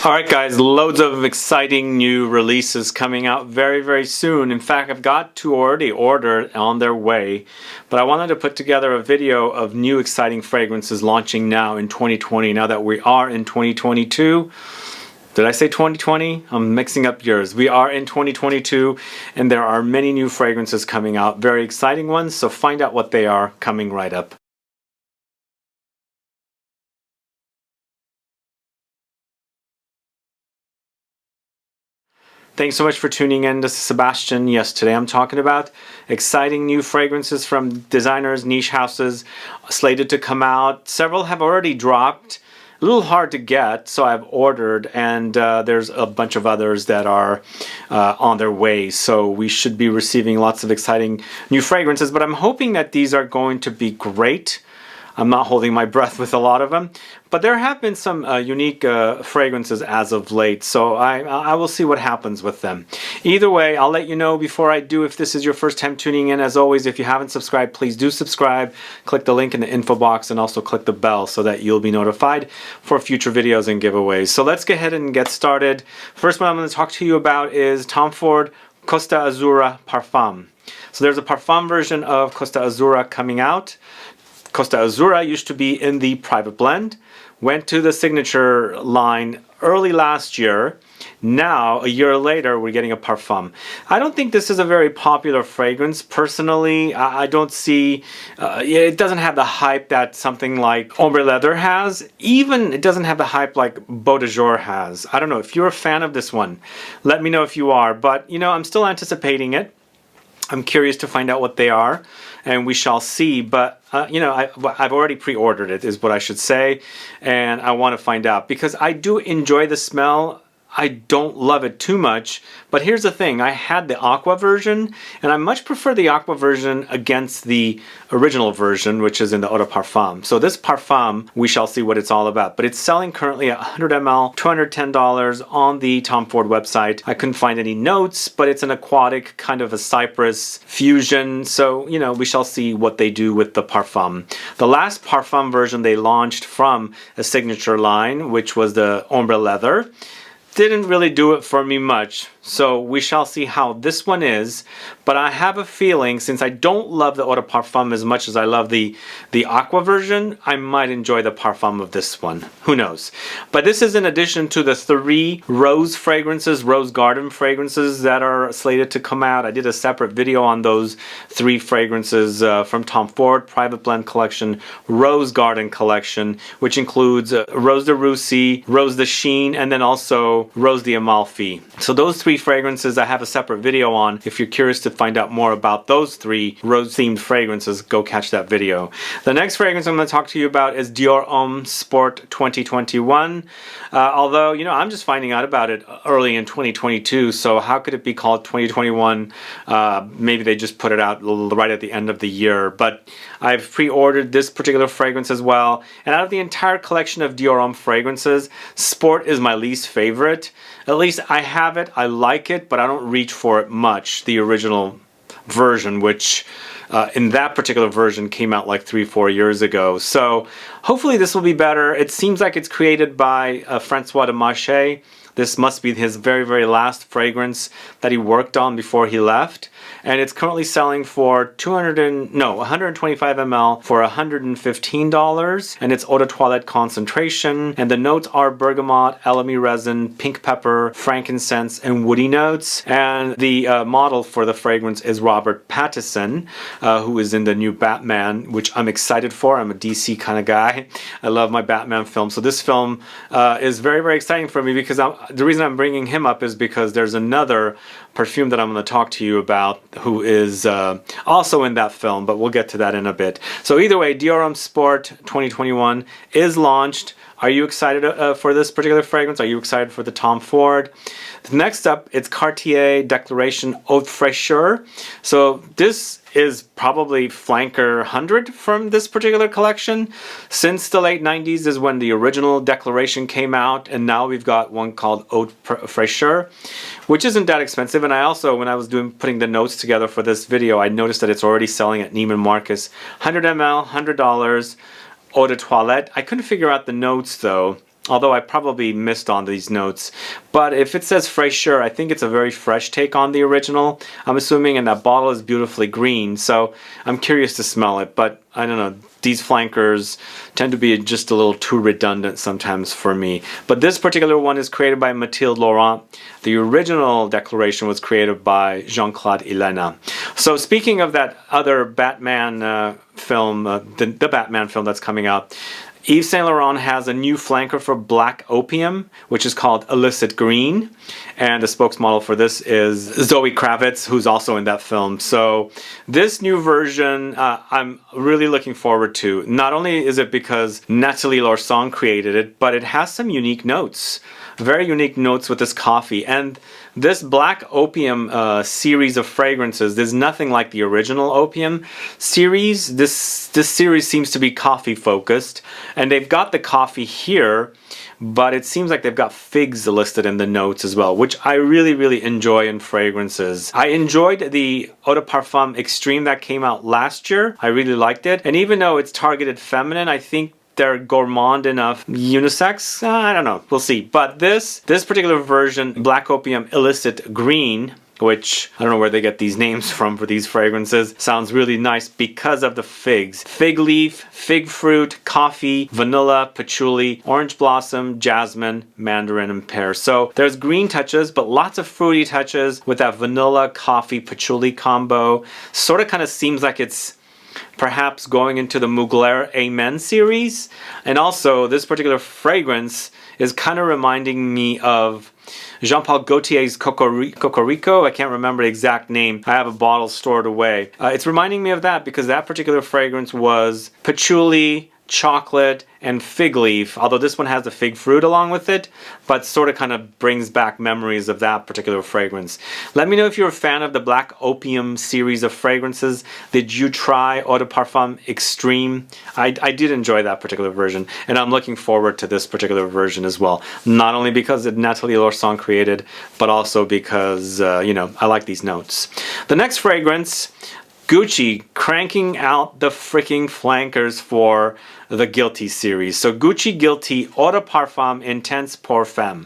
Alright guys, loads of exciting new releases coming out very soon. In fact, I've got two already ordered on their way. But I wanted to put together a video of new exciting fragrances launching now in 2020, now that we are in 2022. Did I say 2020? I'm mixing up years. We are in 2022 and there are many new fragrances coming out, very exciting ones, so find out what they are coming right up. Thanks so much for tuning in. This is Sebastian. Yes, today I'm talking about exciting new fragrances from designers, niche houses, slated to come out. Several have already dropped. A little hard to get, so I've ordered, and there's a bunch of others that are on their way. So we should be receiving lots of exciting new fragrances, but I'm hoping that these are going to be great. I'm not holding my breath with a lot of them, but there have been some unique fragrances as of late, so I will see what happens with them. Either way, I'll let you know before I do if this is your first time tuning in. As always, if you haven't subscribed, please do subscribe. Click the link in the info box and also click the bell so that you'll be notified for future videos and giveaways. So let's go ahead and get started. First one I'm going to talk to you about is Tom Ford Costa Azzurra Parfum. So there's a Parfum version of Costa Azzurra coming out. Costa Azzurra used to be in the private blend, went to the signature line early last year. Now, a year later, we're getting a Parfum. I don't think this is a very popular fragrance. Personally, I don't see, it doesn't have the hype that something like Ombre Leather has. Even it doesn't have the hype like Beau de Jour has. I don't know, if you're a fan of this one, let me know if you are. But, you know, I'm still anticipating it. I'm curious to find out what they are, and we shall see. But, you know, I've already pre-ordered it, is what I should say, and I want to find out. Because I do enjoy the smell. I don't love it too much, but here's the thing. I had the Aqua version, and I much prefer the Aqua version against the original version, which is in the Eau de Parfum. So this Parfum, we shall see what it's all about. But it's selling currently at 100 ml, $210 on the Tom Ford website. I couldn't find any notes, but it's an aquatic, kind of a cypress fusion. So, you know, we shall see what they do with the Parfum. The last Parfum version they launched from a signature line, which was the Ombre Leather, didn't really do it for me much, so we shall see how this one is. But I have a feeling, since I don't love the Eau de Parfum as much as I love the Aqua version, I might enjoy the Parfum of this one. Who knows? But this is in addition to the 3 rose fragrances, rose garden fragrances that are slated to come out. I did a separate video on those 3 fragrances from Tom Ford Private Blend Collection, Rose Garden Collection, which includes Rose de Russie, Rose de Chine, and then also Rose d'Amalfi. So those 3 fragrances I have a separate video on. If you're curious to find out more about those 3 rose-themed fragrances, go catch that video. The next fragrance I'm going to talk to you about is Dior Homme Sport 2021. Although, you know, I'm just finding out about it early in 2022, so how could it be called 2021? Maybe they just put it out right at the end of the year. But I've pre-ordered this particular fragrance as well. And out of the entire collection of Dior Homme fragrances, Sport is my least favorite. At least I have it, I like it, but I don't reach for it much. The original version, which in that particular version came out like 3-4 years ago. So hopefully this will be better. It seems like it's created by Francois Demachy. This must be his very last fragrance that he worked on before he left. And it's currently selling for 125 ml for $115. And it's Eau de Toilette concentration. And the notes are bergamot, Elemi resin, pink pepper, frankincense, and woody notes. And the model for the fragrance is Robert Pattinson, who is in the new Batman, which I'm excited for. I'm a DC kind of guy. I love my Batman film. So this film is very exciting for me, because the reason I'm bringing him up is because there's another perfume that I'm going to talk to you about who is also in that film, but we'll get to that in a bit. So either way, Dior Homme Sport 2021 is launched. Are you excited for this particular fragrance? Are you excited for the Tom Ford? Next up, it's Cartier Declaration Eau Fraîcheur. So this is probably flanker 100 from this particular collection. Since the late 90s is when the original Declaration came out, and now we've got one called Eau Fraîcheur, which isn't that expensive. And I also, when I was putting the notes together for this video, I noticed that it's already selling at Neiman Marcus. 100 ml, $100. Eau de Toilette. I couldn't figure out the notes though. although I probably missed on these notes. But if it says Fraîcheur, I think it's a very fresh take on the original, I'm assuming, and that bottle is beautifully green, so I'm curious to smell it. But I don't know, these flankers tend to be just a little too redundant sometimes for me. But this particular one is created by Mathilde Laurent. The original declaration was created by Jean-Claude Elena. So speaking of that other Batman film, the Batman film that's coming out, Yves Saint Laurent has a new flanker for black opium, which is called Illicit Green. And the spokesmodel for this is Zoe Kravitz, who's also in that film. So this new version, I'm really looking forward to. Not only is it because Nathalie Lorson created it, but it has some unique notes. Very unique notes with this coffee. And this black opium series of fragrances, there's nothing like the original opium series. This series seems to be coffee focused, and they've got the coffee here, but it seems like they've got figs listed in the notes as well, which I really enjoy in fragrances. I enjoyed the Eau de Parfum Extreme that came out last year. I really liked it, and even though it's targeted feminine, I think they're gourmand enough. Unisex? I don't know. We'll see. But this particular version, Black Opium Illicit Green, which I don't know where they get these names from for these fragrances, sounds really nice because of the figs. Fig leaf, fig fruit, coffee, vanilla, patchouli, orange blossom, jasmine, mandarin, and pear. So there's green touches, but lots of fruity touches with that vanilla, coffee, patchouli combo. Sort of kind of seems like it's perhaps going into the Mugler Amen series. And also, this particular fragrance is kind of reminding me of Jean-Paul Gaultier's Cocorico. I can't remember the exact name. I have a bottle stored away. It's reminding me of that because that particular fragrance was patchouli, chocolate, and fig leaf, although this one has the fig fruit along with it, but sort of kind of brings back memories of that particular fragrance. Let me know if you're a fan of the Black Opium series of fragrances. Did you try Eau de Parfum Extreme? I did enjoy that particular version, and I'm looking forward to this particular version as well. Not only because it Nathalie Lorson created, but also because, you know, I like these notes. The next fragrance, Gucci cranking out the freaking flankers for the Guilty series. So Gucci Guilty Eau de Parfum Intense Pour Femme.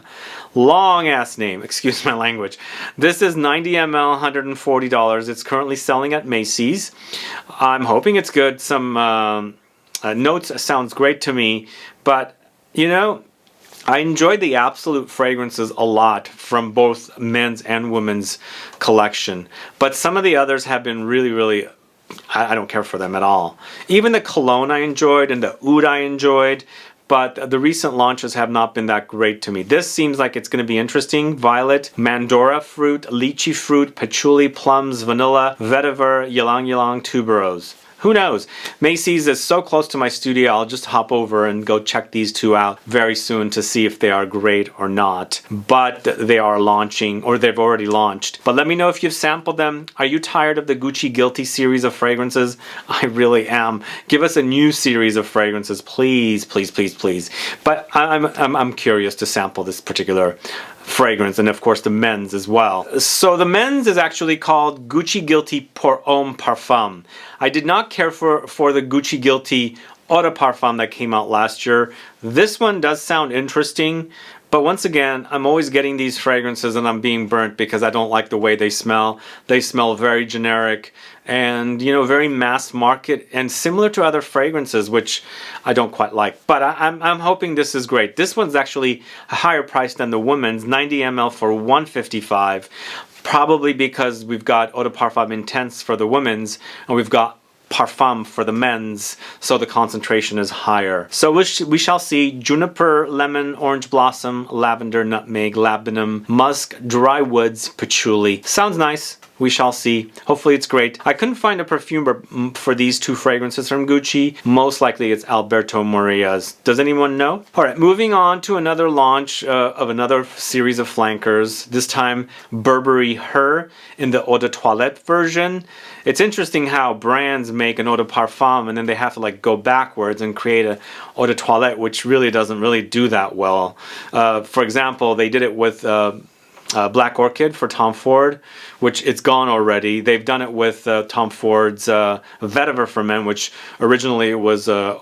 Long ass name, excuse my language. This is 90 ml, $140. It's currently selling at Macy's. I'm hoping it's good. Some notes sounds great to me, but you know, I enjoyed the Absolute fragrances a lot from both men's and women's collection, but some of the others have been really, I don't care for them at all. Even the Cologne I enjoyed and the Oud I enjoyed, but the recent launches have not been that great to me. This seems like it's going to be interesting. Violet, Mandora fruit, Litchi fruit, Patchouli, Plums, Vanilla, Vetiver, Ylang Ylang tuberose. Who knows? Macy's is so close to my studio, I'll just hop over and go check these two out very soon to see if they are great or not. But they are launching, or they've already launched. But let me know if you've sampled them. Are you tired of the Gucci Guilty series of fragrances? I really am. Give us a new series of fragrances, please. But I'm curious to sample this particular fragrance, and of course the men's as well. So the men's is actually called Gucci Guilty Pour Homme Parfum. I did not care for the Gucci Guilty Eau de Parfum that came out last year. This one does sound interesting, but once again, I'm always getting these fragrances and I'm being burnt because I don't like the way they smell. They smell very generic and, you know, very mass market and similar to other fragrances, which I don't quite like. But I'm hoping this is great. This one's actually a higher price than the women's, 90 ml for $155. Probably because we've got Eau de Parfum Intense for the women's and we've got Parfum for the men's, so the concentration is higher. So we shall see. Juniper, lemon, orange blossom, lavender, nutmeg, labdanum, musk, dry woods, patchouli. Sounds nice. We shall see. Hopefully it's great. I couldn't find a perfume for these two fragrances from Gucci. Most likely it's Alberto Moria's. Does anyone know? Alright, moving on to another launch of another series of flankers. This time Burberry Her in the Eau de Toilette version. It's interesting how brands make an Eau de Parfum and then they have to like go backwards and create a Eau de Toilette, which really doesn't really do that well. For example, they did it with Black Orchid for Tom Ford, which it's gone already. They've done it with Tom Ford's Vetiver for Men, which originally was Eau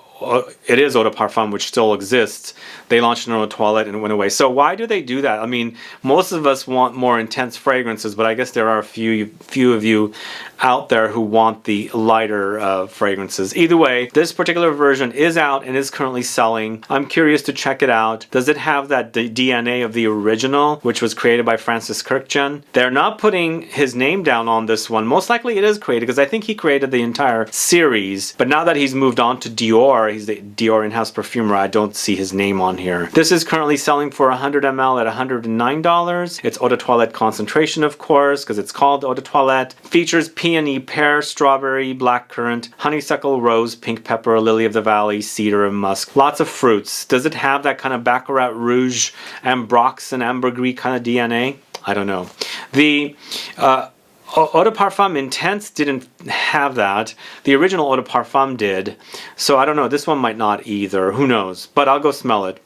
it is Eau de Parfum, which still exists. They launched an Eau de Toilette and it went away. So why do they do that? I mean, most of us want more intense fragrances, but I guess there are a few of you out there who want the lighter fragrances. Either way, this particular version is out and is currently selling. I'm curious to check it out. Does it have that DNA of the original, which was created by Francis Kirkjan? They're not putting his name down on this one. Most likely it is created because I think he created the entire series. But now that he's moved on to Dior, he's the Dior in-house perfumer, I don't see his name on here. This is currently selling for 100 ml at $109. It's Eau de Toilette concentration, of course, because it's called Eau de Toilette. Features peony, pear, strawberry, blackcurrant, honeysuckle, rose, pink pepper, lily of the valley, cedar, and musk. Lots of fruits. Does it have that kind of Baccarat Rouge, Ambrox, and Ambergris kind of DNA? I don't know. The Eau de Parfum Intense didn't have that. The original Eau de Parfum did. So I don't know. This one might not either. Who knows? But I'll go smell it.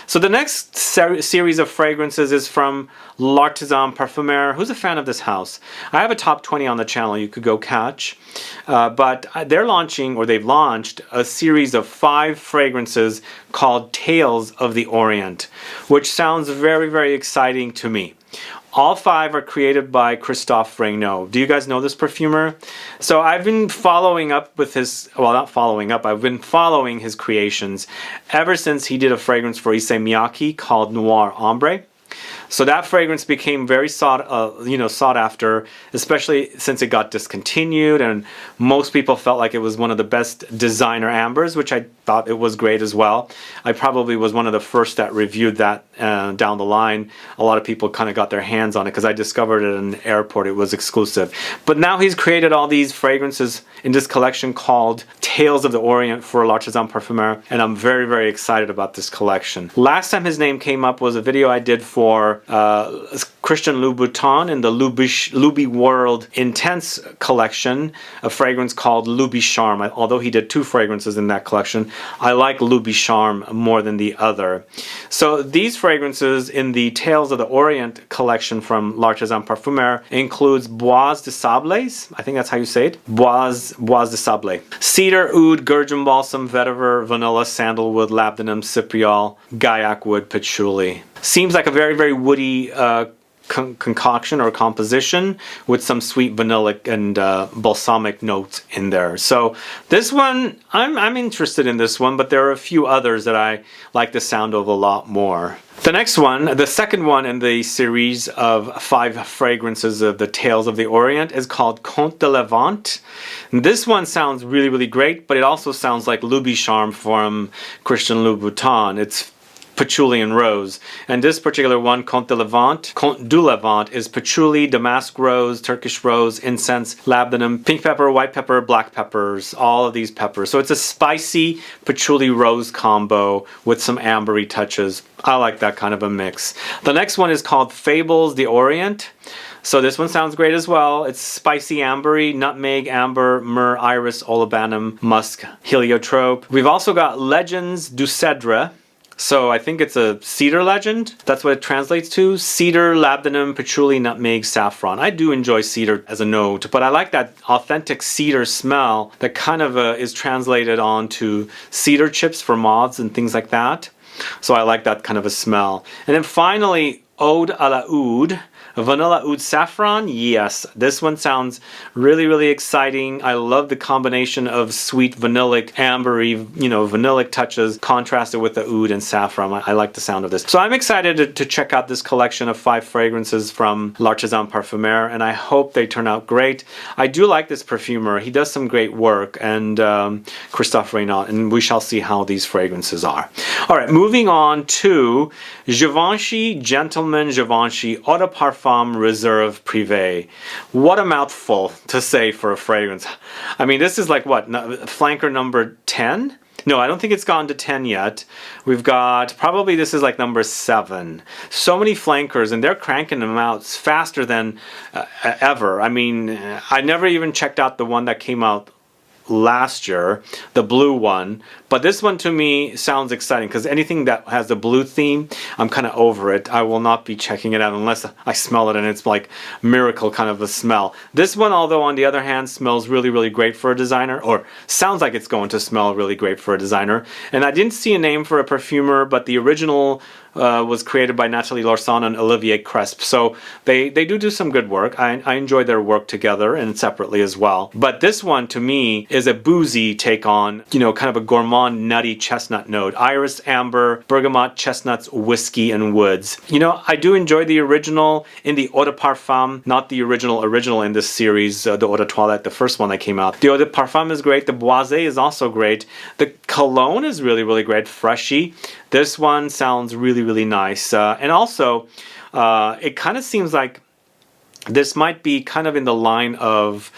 So the next series of fragrances is from L'Artisan Parfumeur. Who's a fan of this house? I have a top 20 on the channel you could go catch. But they're launching, or they've launched, a series of 5 fragrances called Tales of the Orient, which sounds very, very exciting to me. All 5 are created by Christophe Regnault. Do you guys know this perfumer? So I've been following up with his, well, not following up, I've been following his creations ever since he did a fragrance for Issey Miyake called Noir Ombre. So that fragrance became very sought after, especially since it got discontinued, and most people felt like it was one of the best designer ambers, which I thought it was great as well. I probably was one of the first that reviewed that down the line. A lot of people kind of got their hands on it because I discovered it in the airport. It was exclusive. But now he's created all these fragrances in this collection called Tales of the Orient for L'Artisan Parfumeur, and I'm very, very excited about this collection. Last time his name came up was a video I did for Christian Louboutin in the Loubi World Intense collection, a fragrance called Loubi Charme. Although he did 2 fragrances in that collection, I like Loubi Charme more than the other. So these fragrances in the Tales of the Orient collection from L'Artisan Parfumeur includes Bois de Sables, I think that's how you say it, Bois de Sable. Cedar, oud, gurgeon balsam, vetiver, vanilla, sandalwood, labdanum, cypriol, gaiac wood, patchouli. Seems like a very, very woody concoction or composition with some sweet vanillic and balsamic notes in there. So this one, I'm interested in this one, but there are a few others that I like the sound of a lot more. The next one, the second one in the series of 5 fragrances of the Tales of the Orient, is called Comte de Levant. This one sounds really, really great, but it also sounds like Loubi Charme from Christian Louboutin. It's patchouli and rose. And this particular one, Comte du Levant, is patchouli, damask rose, Turkish rose, incense, labdanum, pink pepper, white pepper, black peppers, all of these peppers. So it's a spicy patchouli rose combo with some ambery touches. I like that kind of a mix. The next one is called Fables de Orient. So this one sounds great as well. It's spicy ambery, nutmeg, amber, myrrh, iris, olibanum, musk, heliotrope. We've also got Legends du Cèdre. So I think it's a cedar legend. That's what it translates to. Cedar, labdanum, patchouli, nutmeg, saffron. I do enjoy cedar as a note, but I like that authentic cedar smell that kind of is translated onto cedar chips for moths and things like that. So I like that kind of a smell. And then finally, Ode à la Oud. Vanilla oud saffron, yes, this one sounds really, really exciting. I love the combination of sweet vanillic, ambery, vanillic touches contrasted with the oud and saffron. I like the sound of this. So I'm excited to check out this collection of 5 fragrances from L'Artisan Parfumeur, and I hope they turn out great. I do like this perfumer. He does some great work, and Christophe Regnault, and we shall see how these fragrances are. All right, moving on to Givenchy Gentleman Givenchy Eau de Parfum Reserve Privé. What a mouthful to say for a fragrance. I mean, this is like what, flanker number 10? No, I don't think it's gone to 10 yet. We've got, probably this is like number 7. So many flankers, and they're cranking them out faster than ever. I mean, I never even checked out the one that came out last year, the blue one, But this one to me sounds exciting because anything that has the blue theme, I'm kind of over it. I will not be checking it out unless I smell it and it's like miracle kind of a smell. This one, although on the other hand, smells really, really great for a designer, or sounds like it's going to smell really great for a designer. And I didn't see a name for a perfumer, but the original was created by Nathalie Lorson and Olivier Cresp. So they do some good work. I enjoy their work together and separately as well. But this one to me is a boozy take on, you know, kind of a gourmand nutty chestnut note. Iris, amber, bergamot, chestnuts, whiskey, and woods. You know, I do enjoy the original in the Eau de Parfum, not the original in this series, the Eau de Toilette, the first one that came out. The Eau de Parfum is great. The Boisé is also great. The cologne is really, really great, freshy. This one sounds really, really nice. And also, it kind of seems like this might be kind of in the line of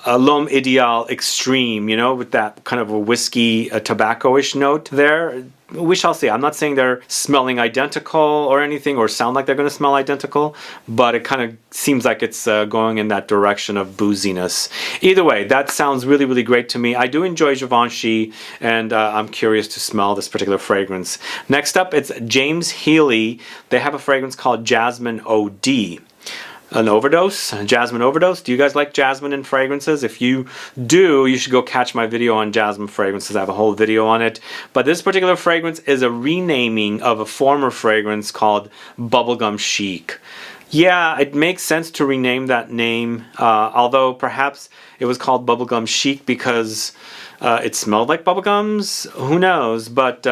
L'Homme Idéal Extreme, you know, with that kind of a whiskey, tobacco-ish note there. We shall see. I'm not saying they're smelling identical or anything, or sound like they're going to smell identical, but it kind of seems like it's going in that direction of booziness. Either way, that sounds really, really great to me. I do enjoy Givenchy, and I'm curious to smell this particular fragrance. Next up, it's James Healy. They have a fragrance called Jasmine OD. An overdose, jasmine overdose. Do you guys like jasmine in fragrances? If you do, you should go catch my video on jasmine fragrances. I have a whole video on it. But this particular fragrance is a renaming of a former fragrance called Bubblegum Chic. Yeah, it makes sense to rename that name, although perhaps it was called Bubblegum Chic because it smelled like bubblegums. Who knows? But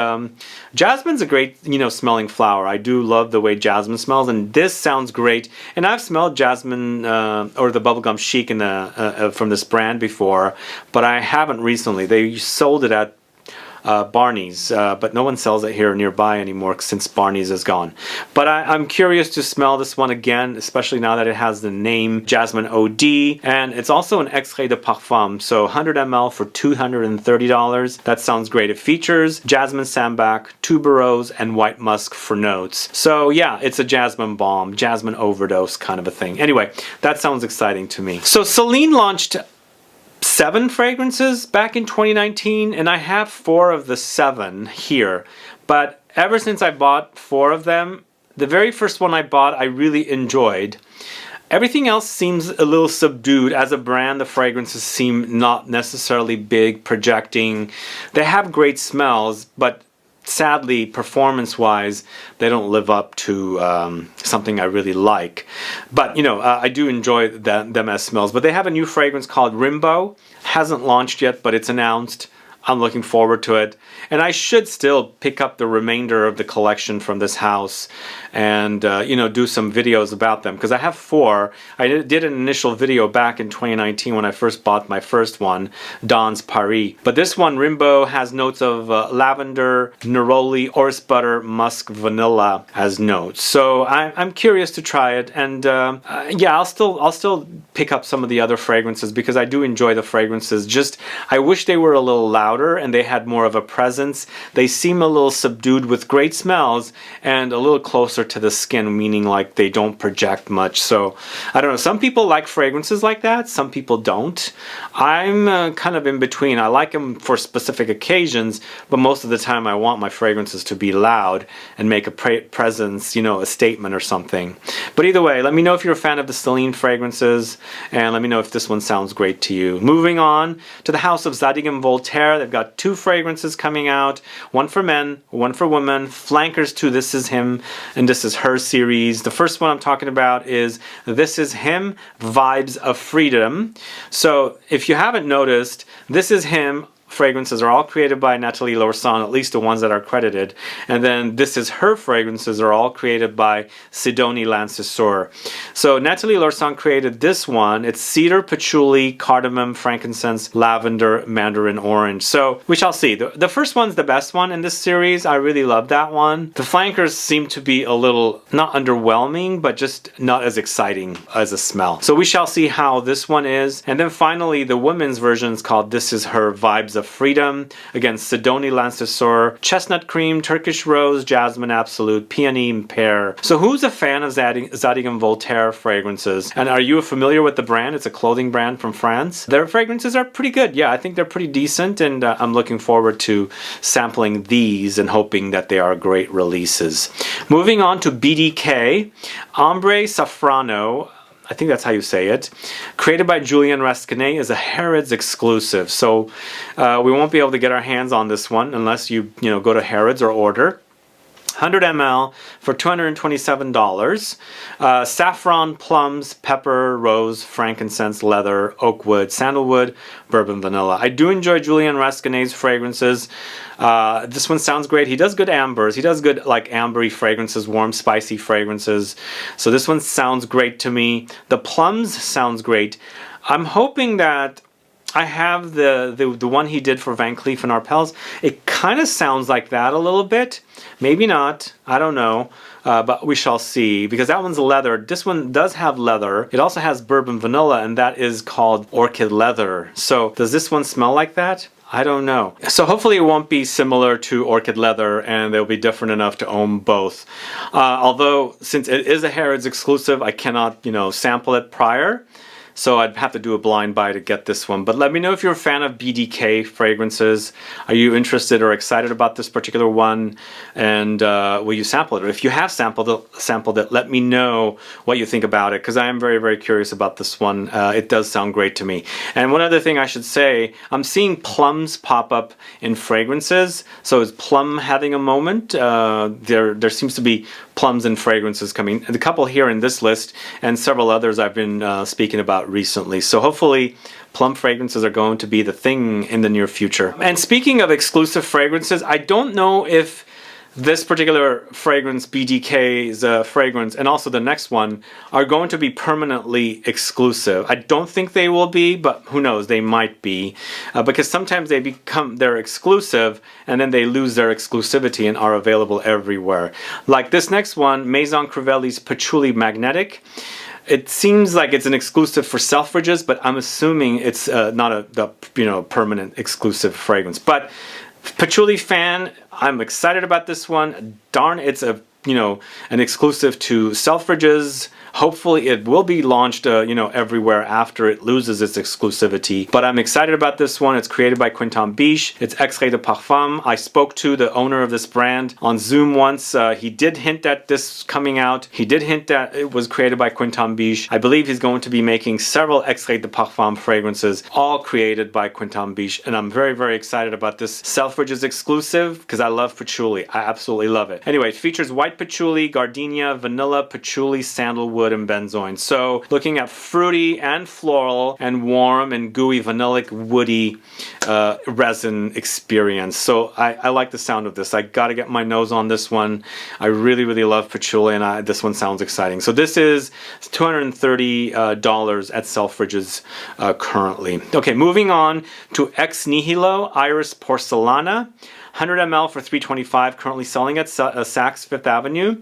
jasmine's a great, you know, smelling flower. I do love the way jasmine smells, and this sounds great. And I've smelled jasmine or the Bubblegum Chic in from this brand before, but I haven't recently. They sold it at Barney's, but no one sells it here nearby anymore since Barney's is gone. But I'm curious to smell this one again, especially now that it has the name Jasmine OD, and it's also an extrait de parfum, so 100 ml for $230. That sounds great. It features jasmine sambac, tuberose, and white musk for notes. So yeah, it's a jasmine bomb, jasmine overdose kind of a thing. Anyway, that sounds exciting to me. So Celine launched 7 fragrances back in 2019, and I have 4 of the 7 here. But ever since I bought 4 of them, the very first one I bought I really enjoyed. Everything else seems a little subdued. As a brand, the fragrances seem not necessarily big, projecting. They have great smells, but sadly, performance-wise, they don't live up to something I really like. But, you know, I do enjoy them as smells. But they have a new fragrance called Rimbaud. Hasn't launched yet, but it's announced. I'm looking forward to it. And I should still pick up the remainder of the collection from this house and, you know, do some videos about them. Because I have 4. I did an initial video back in 2019 when I first bought my first one, Dawn's Paris. But this one, Rimbaud, has notes of lavender, neroli, orris butter, musk, vanilla as notes. So I'm curious to try it. And yeah, I'll still pick up some of the other fragrances because I do enjoy the fragrances. Just, I wish they were a little louder and they had more of a presence. They seem a little subdued with great smells and a little closer to the skin, meaning like they don't project much. So I don't know, some people like fragrances like that, some people don't. I'm kind of in between. I like them for specific occasions, but most of the time I want my fragrances to be loud and make a presence, you know, a statement or something. But either way, let me know if you're a fan of the Celine fragrances, and let me know if this one sounds great to you. Moving on to the house of Zadig & Voltaire. They've got 2 fragrances coming out, one for men, one for women, flankers to This Is Him and This Is Her series. The first one I'm talking about is This Is Him, Vibes of Freedom. So if you haven't noticed, This Is Him fragrances are all created by Nathalie Lorson, at least the ones that are credited. And then This Is Her fragrances are all created by Sidonie Lanceseur. So Nathalie Lorson created this one. It's cedar, patchouli, cardamom, frankincense, lavender, mandarin orange. So we shall see. The first one's the best one in this series. I really love that one. The flankers seem to be a little, not underwhelming, but just not as exciting as a smell. So we shall see how this one is. And then finally, the women's version is called This Is Her, Vibes of of Freedom. Again, Sidonie Lancesor, Chestnut Cream, Turkish Rose, Jasmine Absolute, Peony, and Pear. So who's a fan of Zadig & Voltaire fragrances? And are you familiar with the brand? It's a clothing brand from France. Their fragrances are pretty good. Yeah, I think they're pretty decent, and I'm looking forward to sampling these and hoping that they are great releases. Moving on to BDK, Ombre Safrano, I think that's how you say it, created by Julien Rasquinet, is a Harrods exclusive. So we won't be able to get our hands on this one unless you go to Harrods or order. 100 ml for $227. Saffron, plums, pepper, rose, frankincense, leather, oak wood, sandalwood, bourbon, vanilla. I do enjoy Julien Rasquinet's fragrances. This one sounds great. He does good ambers. He does good like ambery fragrances, warm, spicy fragrances. So this one sounds great to me. The plums sounds great. I'm hoping that I have the one he did for Van Cleef & Arpels. It kind of sounds like that a little bit. Maybe not. I don't know. But we shall see. Because that one's leather. This one does have leather. It also has bourbon vanilla, and that is called Orchid Leather. So does this one smell like that? I don't know. So hopefully it won't be similar to Orchid Leather, and they'll be different enough to own both. Although, since it is a Harrods exclusive, I cannot, sample it prior. So I'd have to do a blind buy to get this one. But let me know if you're a fan of BDK fragrances. Are you interested or excited about this particular one? And will you sample it? Or if you have sampled it, let me know what you think about it, because I am very, very curious about this one. It does sound great to me. And one other thing I should say, I'm seeing plums pop up in fragrances. So is plum having a moment? There seems to be plums and fragrances coming. A couple here in this list, and several others I've been speaking about recently. So hopefully plum fragrances are going to be the thing in the near future. And speaking of exclusive fragrances, I don't know if this particular fragrance, BDK's fragrance, and also the next one, are going to be permanently exclusive. I don't think they will be, but who knows, they might be. Because sometimes they're exclusive, and then they lose their exclusivity and are available everywhere. Like this next one, Maison Crivelli's Patchouli Magnetic. It seems like it's an exclusive for Selfridges, but I'm assuming it's not a permanent exclusive fragrance. But Patchouli fan, I'm excited about this one. Darn, it's an exclusive to Selfridges. Hopefully it will be launched, everywhere after it loses its exclusivity. But I'm excited about this one. It's created by Quentin Biche. It's Extrait de Parfum. I spoke to the owner of this brand on Zoom once. He did hint at this coming out. He did hint that it was created by Quentin Biche. I believe he's going to be making several Extrait de Parfum fragrances, all created by Quentin Biche. And I'm very, very excited about this Selfridges exclusive, because I love patchouli. I absolutely love it. Anyway, it features white patchouli, gardenia, vanilla, patchouli, sandalwood, and benzoin. So looking at fruity and floral and warm and gooey vanillic woody resin experience. So I like the sound of this. I gotta get my nose on this one. I really, really love patchouli, and this one sounds exciting. So this is $230 at Selfridges currently. Okay, moving on to Ex Nihilo Iris Porcelana. 100 ml for $325, currently selling at Saks Fifth Avenue.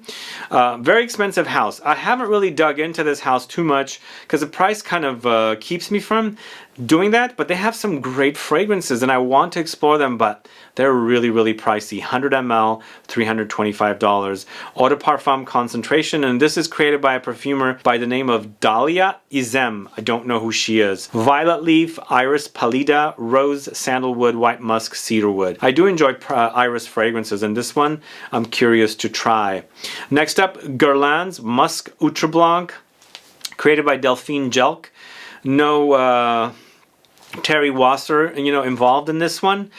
Very expensive house. I haven't really dug into this house too much because the price kind of keeps me from doing that, but they have some great fragrances and I want to explore them, but they're really, really pricey. 100 ml, $325. Eau de Parfum concentration, and this is created by a perfumer by the name of Dalia Izem. I don't know who she is. Violet leaf, iris pallida, rose, sandalwood, white musk, cedarwood. I do enjoy iris fragrances, and this one I'm curious to try. Next up, Guerlain's Musk Outre Blanc, created by Delphine Jelk. No Terry Wasser, involved in this one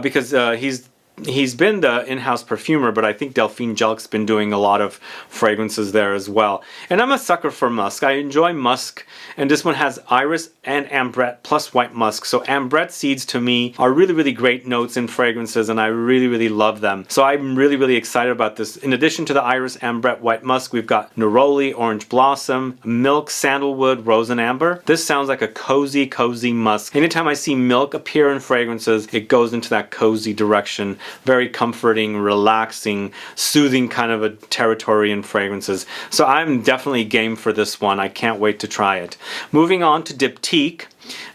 because he's been the in-house perfumer, but I think Delphine Jelk's been doing a lot of fragrances there as well. And I'm a sucker for musk. I enjoy musk, and this one has iris and ambrette plus white musk. So ambrette seeds to me are really, really great notes in fragrances, and I really, really love them. So I'm really, really excited about this. In addition to the iris, ambrette, white musk, we've got neroli, orange blossom, milk, sandalwood, rose, and amber. This sounds like a cozy, cozy musk. Anytime I see milk appear in fragrances, it goes into that cozy direction. Very comforting, relaxing, soothing kind of a territory in fragrances. So I'm definitely game for this one. I can't wait to try it. Moving on to Diptyque.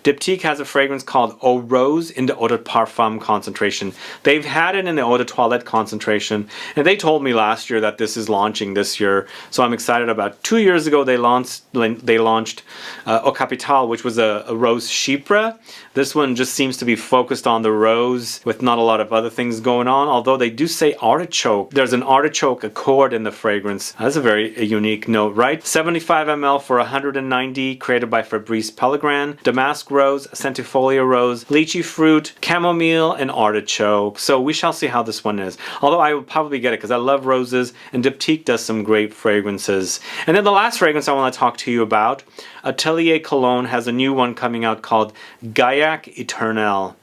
Diptyque has a fragrance called Eau Rose in the Eau de Parfum concentration. They've had it in the Eau de Toilette concentration, and they told me last year that this is launching this year, so I'm excited about it. 2 years ago they launched Eau Capitale, which was a rose chypre. This one just seems to be focused on the rose with not a lot of other things going on, although they do say artichoke. There's an artichoke accord in the fragrance. That's a very unique note, right? 75 ml for 190, created by Fabrice Pellegrin. Damask rose, centifolia rose, lychee fruit, chamomile, and artichoke. So we shall see how this one is. Although I will probably get it because I love roses, and Diptyque does some great fragrances. And then the last fragrance I want to talk to you about, Atelier Cologne has a new one coming out called Gaillac Eternel.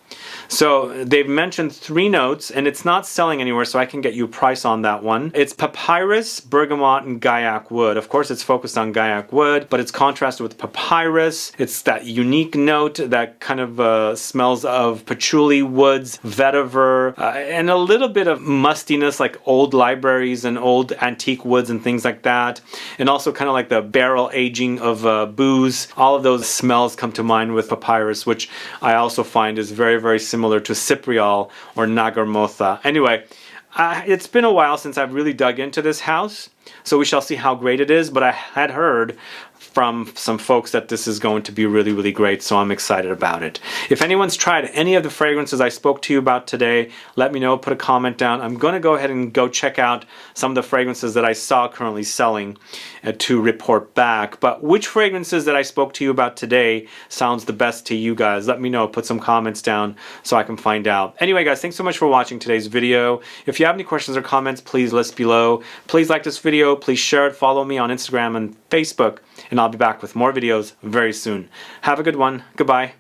So they've mentioned 3 notes, and it's not selling anywhere, so I can get you a price on that one. It's papyrus, bergamot, and Gaillac wood. Of course, it's focused on Gaillac wood, but it's contrasted with papyrus. It's that unique note that kind of smells of patchouli woods, vetiver, and a little bit of mustiness, like old libraries and old antique woods and things like that. And also kind of like the barrel aging of booze. All of those smells come to mind with papyrus, which I also find is very, very similar to Cypriol or Nagarmotha. Anyway, it's been a while since I've really dug into this house, so we shall see how great it is, but I had heard from some folks that this is going to be really, really great, so I'm excited about it. If anyone's tried any of the fragrances I spoke to you about today, let me know, put a comment down. I'm going to go ahead and go check out some of the fragrances that I saw currently selling to report back. But which fragrances that I spoke to you about today sounds the best to you guys? Let me know, put some comments down so I can find out. Anyway guys, thanks so much for watching today's video. If you have any questions or comments, please list below. Please like this video, please share it, follow me on Instagram and Facebook, and I'll be back with more videos very soon. Have a good one. Goodbye.